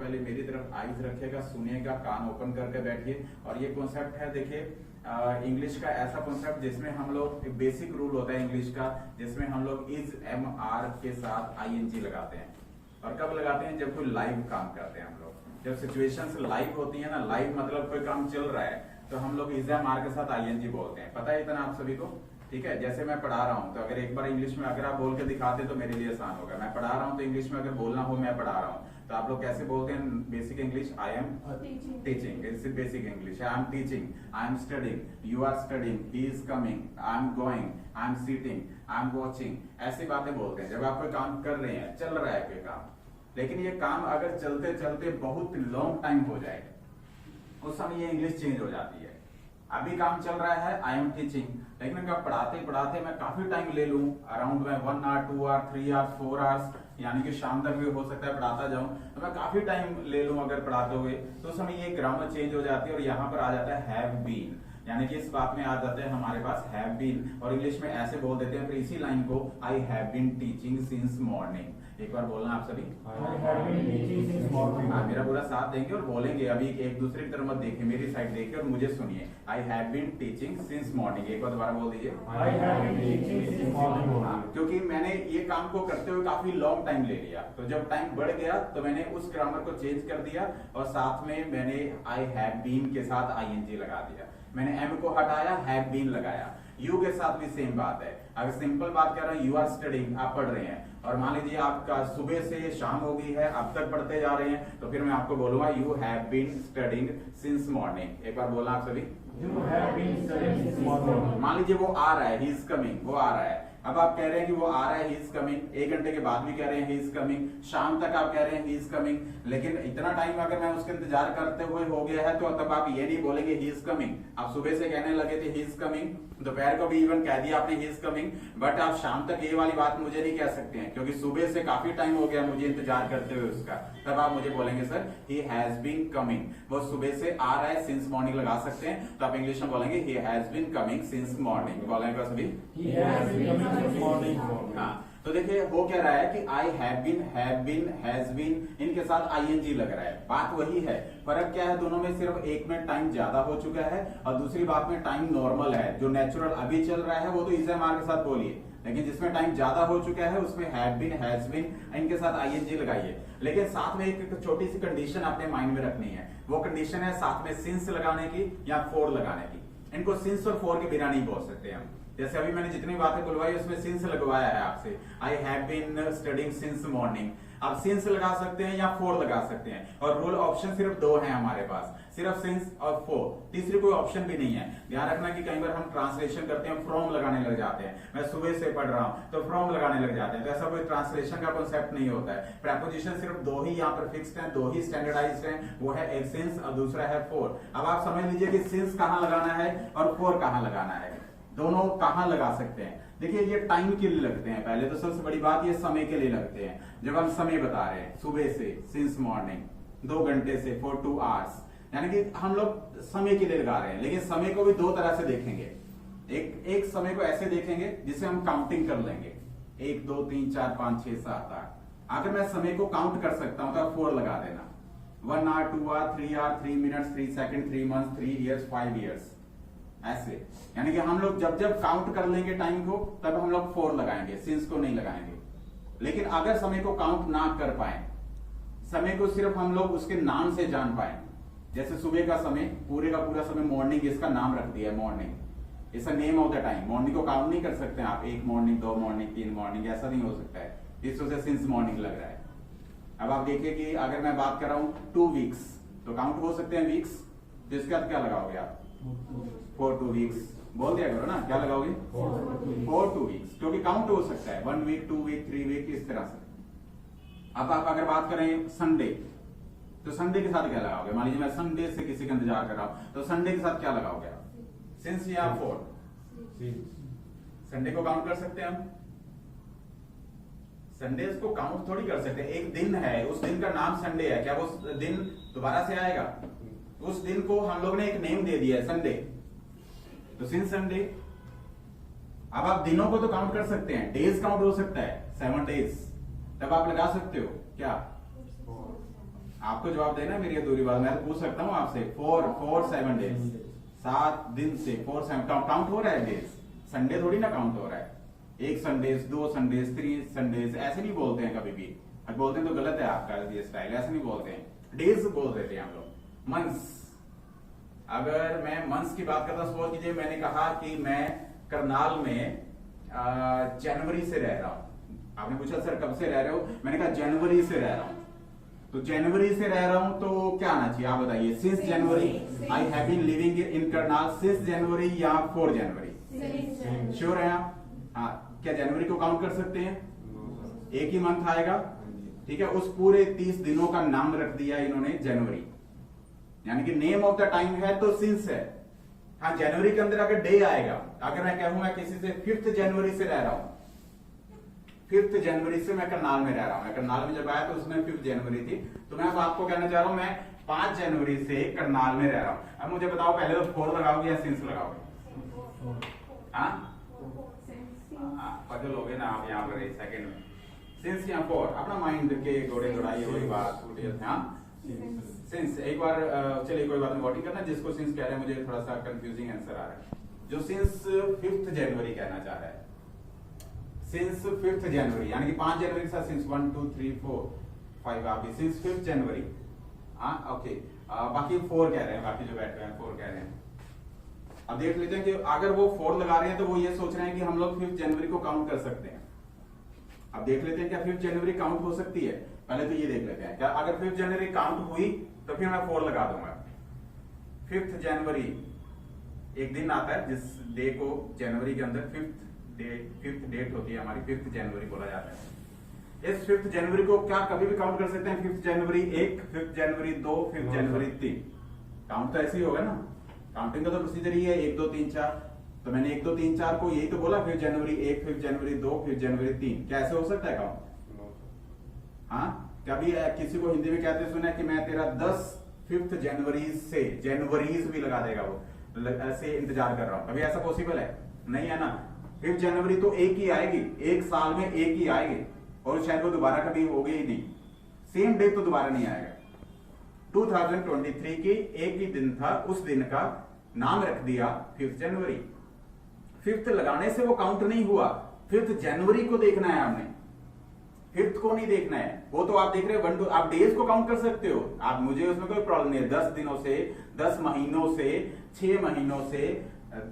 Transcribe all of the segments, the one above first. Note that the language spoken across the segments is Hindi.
पहले मेरी तरफ आईज रखिएगा, सुनिएगा, कान ओपन करके बैठिए। और ये कॉन्सेप्ट है, देखिए इंग्लिश का ऐसा कॉन्सेप्ट जिसमें हम लोग एक बेसिक रूल होता है इंग्लिश का, जिसमें हम लोग इज एम आर के साथ आईएनजी लगाते हैं। और कब लगाते हैं? जब कोई लाइव काम करते हैं हम लोग। जब सिचुएशंस लाइव होती है ना, लाइव मतलब कोई काम चल रहा है, तो हम लोग इज एम आर के साथ आईएनजी बोलते हैं। पता है इतना आप सभी को? ठीक है। जैसे मैं पढ़ा रहा हूँ, तो अगर एक बार इंग्लिश में अगर आप बोल के दिखाते तो मेरे लिए आसान होगा। मैं पढ़ा रहा हूँ तो इंग्लिश में अगर बोलना हो, मैं पढ़ा रहा हूँ, तो आप लोग कैसे बोलते हैं basic English? I am teaching, it's basic English. I am teaching, I am studying, you are studying, he is coming, I am going, I am sitting, I am watching. ऐसी बातें बोलते हैं जब आप कोई काम कर रहे हैं, चल रहा है कोई काम। लेकिन ये काम अगर चलते चलते बहुत लॉन्ग टाइम हो जाए, उस समय ये इंग्लिश चेंज हो जाती है। अभी काम चल रहा है, आई एम टीचिंग, लेकिन अगर पढ़ाते पढ़ाते मैं काफी टाइम ले लूं, अराउंड में 1 आवर 2 आवर 3 आवर्स 4 आवर्स, यानी कि शाम तक भी हो सकता है पढ़ाता जाऊं, तो मैं काफी टाइम ले लूं अगर पढ़ाते हुए, तो उस समय ये ग्रामर चेंज हो जाती है और यहाँ पर आ जाता है हैव बीन, यानी कि इस बात में आ जाता है हमारे पास हैव बीन। और इंग्लिश में ऐसे बोल देते हैं फिर इसी लाइन को, I have been teaching since morning. एक बार बोलना आप सभी, हाँ मेरा पूरा साथ देंगे और बोलेंगे। अभी एक दूसरे की तरफ मत देखिए, मेरी साइड देखिए और मुझे सुनिए। I have been teaching since morning. एक बार दोबारा बोल दीजिए, I have been teaching since morning. क्योंकि मैंने ये काम को करते हुए काफी लॉन्ग टाइम ले लिया, तो जब टाइम बढ़ गया तो मैंने उस ग्रामर को चेंज कर दिया और साथ में मैंने आई हैव बीन के साथ आईएनजी लगा दिया। मैंने एम को हटाया, हैव बीन लगाया। यू के साथ भी सेम बात है। अगर सिंपल बात कर रहे हैं, यू आर स्टडिंग, आप पढ़ रहे हैं, और मान लीजिए आपका सुबह से शाम हो गई है, अब तक पढ़ते जा रहे हैं, तो फिर मैं आपको बोलूंगा you have been studying since morning. एक बार बोलना आप सभी, you have been studying since morning. मान लीजिए वो आ रहा है, ही इज कमिंग, वो आ रहा है। अब आप कह रहे हैं कि वो आ रहा है, ही इज कमिंग, 1 घंटे के बाद भी कह रहे हैं ही इज कमिंग, शाम तक आप कह रहे हैं ही इज कमिंग, लेकिन इतना टाइम अगर मैं उसके इंतजार करते हुए हो गया है, तो तब आप ये नहीं बोलेंगे ही इज कमिंग। आप सुबह से कहने लगे थे ही इज कमिंग, दोपहर को भी इवन कह दिया आपने ही इज कमिंग, बट आप शाम तक ये वाली बात मुझे नहीं कह सकते हैं, क्योंकि सुबह से काफी टाइम हो गया मुझे इंतजार करते हुए उसका। तब आप मुझे बोलेंगे sir he has been coming, वो सुबह से आ रहा है, सिंस मॉर्निंग लगा सकते हैं, तो आप इंग्लिश में बोलेंगे he has been coming since morning. बोलेंगे सभी, he has been coming since morning. हाँ, तो देखिए हो क्या रहा है कि I have been, has been, इनके साथ आईएनजी लग रहा है। बात वही है, फर्क क्या है दोनों में? सिर्फ एक में टाइम ज्यादा हो चुका है और दूसरी बात में टाइम नॉर्मल है। जो नेचुरल अभी चल रहा है वो तो इज एम आर के साथ बोलिए, लेकिन जिसमें टाइम ज्यादा हो चुका है उसमें हैव बीन, हैज बीन, इनके साथ आईएनजी लगाइए। लेकिन साथ में एक छोटी सी कंडीशन आपने माइंड में रखनी है। वो कंडीशन है साथ में सिंस लगाने की या फॉर लगाने की। इनको सिंस और फॉर के बिना नहीं बोल सकते हम। जैसे अभी मैंने जितनी बातें बुलवाई उसमें सिंस लगवाया है आपसे, I have been studying since morning. आप सिंस लगा सकते हैं या फोर लगा सकते हैं, और रूल ऑप्शन सिर्फ 2 हैं हमारे पास, सिर्फ सिंस और फोर, तीसरी कोई ऑप्शन भी नहीं है। ध्यान रखना कि कई बार हम ट्रांसलेशन करते हैं, फ्रॉम लगाने लग जाते हैं। मैं सुबह से पढ़ रहा हूं तो फ्रॉम लगाने लग जाते हैं, तो ऐसा कोई ट्रांसलेशन का कॉन्सेप्ट नहीं होता है। प्रेपोजिशन सिर्फ 2 ही यहाँ पर फिक्स्ड हैं, 2 ही स्टैंडर्डाइज्ड हैं, वो है एक सिंस और दूसरा है फोर। अब आप समझ लीजिए कि सिंस कहाँ लगाना है और फोर कहाँ लगाना है, दोनों कहां लगा सकते हैं। देखिए ये टाइम के लिए लगते हैं, पहले तो सबसे बड़ी बात ये समय के लिए लगते हैं। जब हम समय बता रहे हैं सुबह से, सिंस मॉर्निंग, 2 घंटे से, फॉर 2 आवर्स, यानी कि हम लोग समय के लिए लगा रहे हैं। लेकिन समय को भी 2 तरह से देखेंगे। एक समय को ऐसे देखेंगे जिसे हम काउंटिंग कर लेंगे, 1 2 3 4 5 6 7 8। अगर मैं समय को काउंट कर सकता हूं तो आप 4 लगा देना, 1 hour 2 hour 3 hour 3 minutes 3 second 3 months 3 years 5 years, ऐसे। यानी कि हम लोग जब जब काउंट कर लेंगे टाइम को तब हम लोग 4 लगाएंगे, सिंस को नहीं लगाएंगे। लेकिन अगर समय को काउंट ना कर पाए, समय को सिर्फ हम लोग उसके नाम से जान पाए, जैसे सुबह का समय, पूरे का पूरा समय मॉर्निंग, इसका नाम रख दिया है morning, it's a name of the time. Morning को काउंट नहीं कर सकते आप, 1 मॉर्निंग 2 मॉर्निंग 3 मॉर्निंग, ऐसा नहीं हो सकता है। इस वजह से सिंस मॉर्निंग लग रहा है। अब आप देखिए कि अगर मैं बात कर रहा हूं 2 वीक्स, तो काउंट हो सकते हैं वीक्स, तो इसके बाद क्या लगाओगे आप? फॉर 2 वीक्स बोल दिया करो ना, क्या लगाओगे? फॉर 2 वीक्स, क्योंकि काउंट हो सकता है 1 वीक 2 वीक 3 वीक, इस तरह से। अब आप अगर बात करें संडे, तो संडे के साथ क्या लगाओगे? मान लीजिए मैं संडे से किसी का इंतजार कर रहा हूं, तो संडे के साथ क्या लगाओगे आप? सिंस या फॉर? संडे को काउंट कर सकते हैं हम? संडे को काउंट थोड़ी कर सकते हैं। एक दिन है, उस दिन का नाम संडे है, क्या वो दिन दोबारा से आएगा? उस दिन को हम लोग ने एक नेम दे दिया है, संडे, तो सिंस संडे। अब आप दिनों को तो काउंट कर सकते हैं, डेज काउंट हो सकता है 7 डेज, तब आप लगा सकते हो क्या? आपको जवाब देना है मेरी अधूरी बात, मैं तो पूछ सकता हूँ आपसे। 7 डेज, 7 दिन से 4 काउंट हो रहा है डेज, संडे थोड़ी ना काउंट हो रहा है। 1 संडेज, 2 संडेज, 3 संडेज, ऐसे नहीं बोलते हैं कभी भी। बोलते हैं तो गलत है आपका ये स्टाइल, ऐसे नहीं बोलते हैं, डेज बोल देते हैं हम लोग। मंथ्स, अगर मैं मंथ्स की बात करता हूं, सपोज कीजिए मैंने कहा कि मैं करनाल में जनवरी से रह रहा हूं। आपने पूछा सर कब से रह रहे हो, मैंने कहा जनवरी से रह रहा हूं। तो जनवरी से रह रहा हूं तो क्या आना चाहिए आप बताइए? Since January, I have been living in Karnal since January या 4 जनवरी? श्योर है आप? हाँ, क्या जनवरी को काउंट कर सकते हैं? एक ही मंथ आएगा, ठीक है। उस पूरे 30 दिनों का नाम रख दिया इन्होंने जनवरी, यानी कि नेम ऑफ द टाइम है तो सिंस है। हाँ, जनवरी के अंदर अगर डे आएगा, अगर मैं कहूंगा किसी से 5 जनवरी से रह रहा हूं, 5 जनवरी से मैं करनाल में रह रहा हूं, मैं करनाल में जब आया तो उसमें 5 जनवरी थी, तो मैं आपको कहना चाह रहा हूं मैं 5 जनवरी से करनाल में रह रहा हूं। अब मुझे बताओ पहले तो 4 लगाओगे या सिंस लगाओगे? हाँ, पजल हो गए ना आप यहाँ पर 1 सेकेंड में। सिंस या 4, अपना माइंड के घोड़े दौड़ाइए, वही बात छूटी। हाँ, सिंस। एक बार चलिए कोई बात नहीं, वोटिंग करना जिसको सिंस कह रहे हैं, मुझे थोड़ा सा कंफ्यूजिंग आंसर आ रहा है। जो सिंस 5 जनवरी कहना चाह रहा है, सिंस 5 जनवरी यानी कि 5 जनवरी के साथ सिंस 1 2 3 4 5 आ गई, सिंस 5 जनवरी। हाँ, ओके। बाकी 4 कह रहे हैं, बाकी जो बैठे हैं 4 कह रहे हैं। अब देख लेते हैं कि अगर वो 4 लगा रहे हैं तो वो ये सोच रहे हैं कि हम लोग 5 जनवरी को काउंट कर सकते हैं। अब देख लेते हैं क्या 5 जनवरी काउंट हो सकती है। पहले तो ये देख लेते हैं क्या अगर 5 जनवरी काउंट हुई तो फिर मैं 4 लगा दूंगा। 5 जनवरी एक दिन आता है जिस डे को जनवरी के अंदर 5th डेट होती है हमारी, 5 जनवरी बोला जाता है। इस 5 जनवरी को क्या कभी भी काउंट कर सकते हैं? 5 जनवरी 1, 5 जनवरी 2, 5 जनवरी 3। काउंट तो ऐसे ही होगा ना, काउंटिंग का तो प्रोसीजर ही है 1 2 3 4। तो मैंने 1 2 3 4 को यही तो बोला, 5 जनवरी 1, 5 जनवरी 2, 5 जनवरी 3। क्या ऐसे हो सकता है काउंट? हाँ, कभी किसी को हिंदी में कहते सुना है कि मैं तेरा 5 जनवरी से, जनवरीज भी लगा देगा वो, ऐसे इंतजार कर रहा हूं। कभी ऐसा पॉसिबल है? नहीं है ना। 5 जनवरी तो एक ही आएगी, एक साल में एक ही आएगी, और शायद वो दोबारा कभी होगी ही नहीं, सेम डे तो दोबारा नहीं आएगा। 2023 की एक ही दिन था, उस दिन का नाम रख दिया 5 जनवरी। 5th लगाने से वो काउंट नहीं हुआ, 5th जनवरी को देखना है आपने, 5th को नहीं देखना है। वो तो आप देख रहे हैं 1 2, आप डेज को काउंट कर सकते हो आप, मुझे उसमें कोई प्रॉब्लम नहीं है। 10 दिनों से, 10 महीनों से, 6 महीनों से,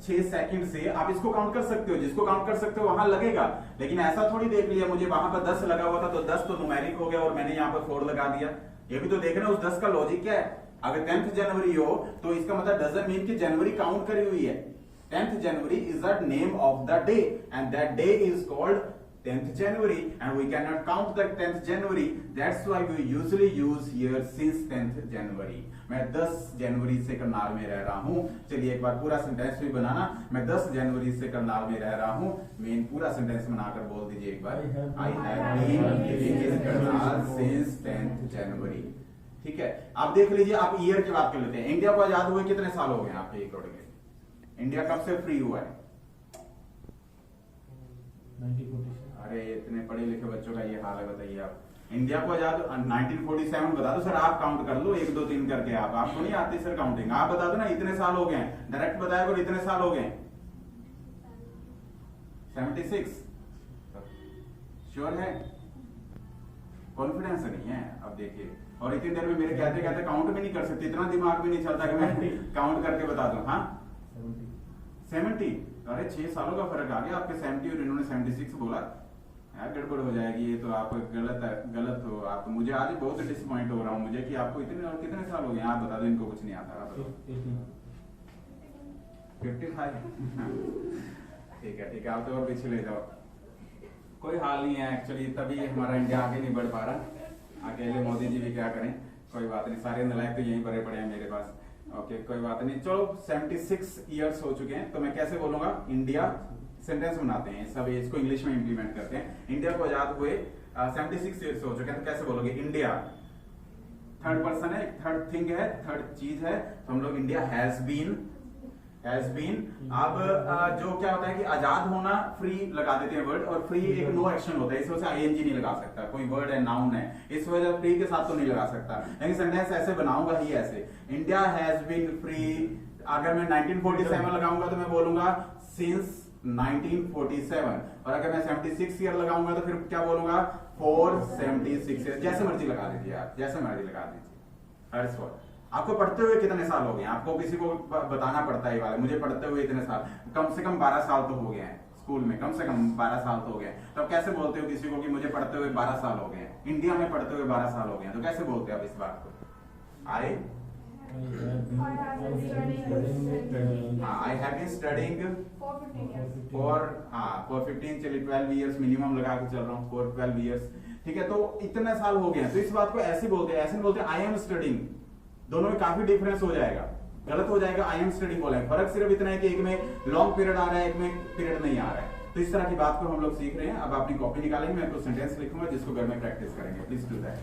6 सेकंड से आप इसको काउंट कर सकते हो। जिसको काउंट कर सकते हो वहां लगेगा, लेकिन ऐसा थोड़ी देख लिया मुझे वहां पर 10 लगा हुआ था तो 10 तो न्यूमेरिक हो गया और मैंने यहाँ पर 4 लगा दिया। ये भी तो देखना उस 10 का लॉजिक क्या है। अगर 10th जनवरी हो तो इसका मतलब डजंट मीन कि जनवरी काउंट करी हुई है। 10th January is the name of the day and that day is called 10th January and we cannot count the 10th January. That's why we usually use here since 10th January. मैं 10 जनवरी से करनाल में रह रहा हूँ। चलिए एक बार पूरा सेंटेंस भी बनाना, मैं 10 जनवरी से करनाल में रह रहा हूँ। मेन पूरा सेंटेंस बनाकर बोल दीजिए एक बार, I have been living in Karnal since 10th January। ठीक है, आप देख लीजिए, आप ईयर की बात कर लेते हैं। इंडिया को आजाद हुए कितने साल हो गए आपके अकॉर्डिंग? इंडिया कब से फ्री हुआ है? 1947। अरे इतने पढ़े लिखे बच्चों का ये हाल है, बताइए आप। इंडिया को आजाद 1947 बता दो सर, आप काउंट कर लो 1 2 3 करके। आपको नहीं आती सर काउंटिंग, आप बता दो ना इतने साल हो गए, डायरेक्ट बताया करो इतने साल हो गए। 76 श्योर है? कॉन्फिडेंस नहीं है। अब देखिए, और इतनी देर में मेरे कहते कहते काउंट भी नहीं कर सकते, इतना दिमाग भी नहीं चलता कि मैं काउंट करके बता दूं। हाँ 70, अरे 6 सालों का फर्क आ गया आपके 70 और इन्होंने 76 बोला। यार गड़बड़ हो जाएगी ये तो, आप गलत हो आप। तो मुझे आज बहुत डिसअपॉइंट हो रहा हूँ मुझे कि आपको इतने और कितने साल हो गए। आप बता दो, इनको कुछ नहीं आता। 55 ठीक है आप तो और पीछे ले जाओ, कोई हाल नहीं है। एक्चुअली तभी हमारा इंडिया आगे नहीं बढ़ पा रहा। अकेले मोदी जी भी क्या करें, कोई बात नहीं, सारे नलायक तो यहीं भरे पड़े हैं मेरे पास। ओके कोई बात नहीं, चलो 76 ईयर्स हो चुके हैं, तो मैं कैसे बोलूंगा? इंडिया, सेंटेंस बनाते हैं सब, इसको इंग्लिश में इंप्लीमेंट करते हैं। इंडिया को आजाद हुए 76 ईयर्स हो चुके हैं, तो कैसे बोलोगे? इंडिया थर्ड पर्सन है, थर्ड थिंग है, थर्ड चीज है, तो हम लोग India has been has been. अब जो क्या होता है कि आजाद होना फ्री लगा देते हैं वर्ड, और फ्री एक नो एक्शन होता है, इस वजह से आईएनजी नहीं लगा सकता, कोई वर्ड है नाउन है, इस वजह से फ्री के साथ तो नहीं लगा सकता, लेकिन सेंटेंस ऐसे बनाऊंगा ही ऐसे, इंडिया हैज बीन फ्री। अगर मैं 1947 लगाऊंगा तो मैं बोलूंगा सिंस 1947, और अगर मैं 76 ईयर लगाऊंगा तो फिर क्या बोलूंगा, फॉर 76 ईयर। जैसे मर्जी लगा दीजिए आप, जैसे मर्जी लगा दीजिए। हर्ष वर्ड आपको पढ़ते हुए कितने साल हो गए? आपको किसी को बताना पड़ता है ये वाला, मुझे पढ़ते हुए इतने साल, कम से कम 12 साल तो हो गए हैं स्कूल में, कम से कम 12 साल तो हो गए। तो कैसे बोलते हो किसी को कि मुझे पढ़ते हुए 12 साल हो गए हैं, इंडिया में पढ़ते हुए 12 साल हो गए हैं, तो कैसे बोलते हो आप इस बात को? I have been studying for 15 चलिए 12 इयर्स मिनिमम लगा के चल रहा हूँ, फॉर 12 इयर्स, ठीक है। तो इतने साल हो गए हैं, तो इस बात को ऐसे बोलते हैं, ऐसे नहीं बोलते आई एम स्टडीइंग। दोनों में काफी डिफरेंस हो जाएगा, गलत हो जाएगा। आई एम स्टडीइंग बोलेंगे, फर्क सिर्फ इतना है कि एक में लॉन्ग पीरियड आ रहा है, एक में पीरियड नहीं आ रहा है। तो इस तरह की बात को हम लोग सीख रहे हैं। अब अपनी कॉपी निकालेंगे, मैं कुछ सेंटेंस लिखूंगा जिसको घर में प्रैक्टिस करेंगे। Please do that.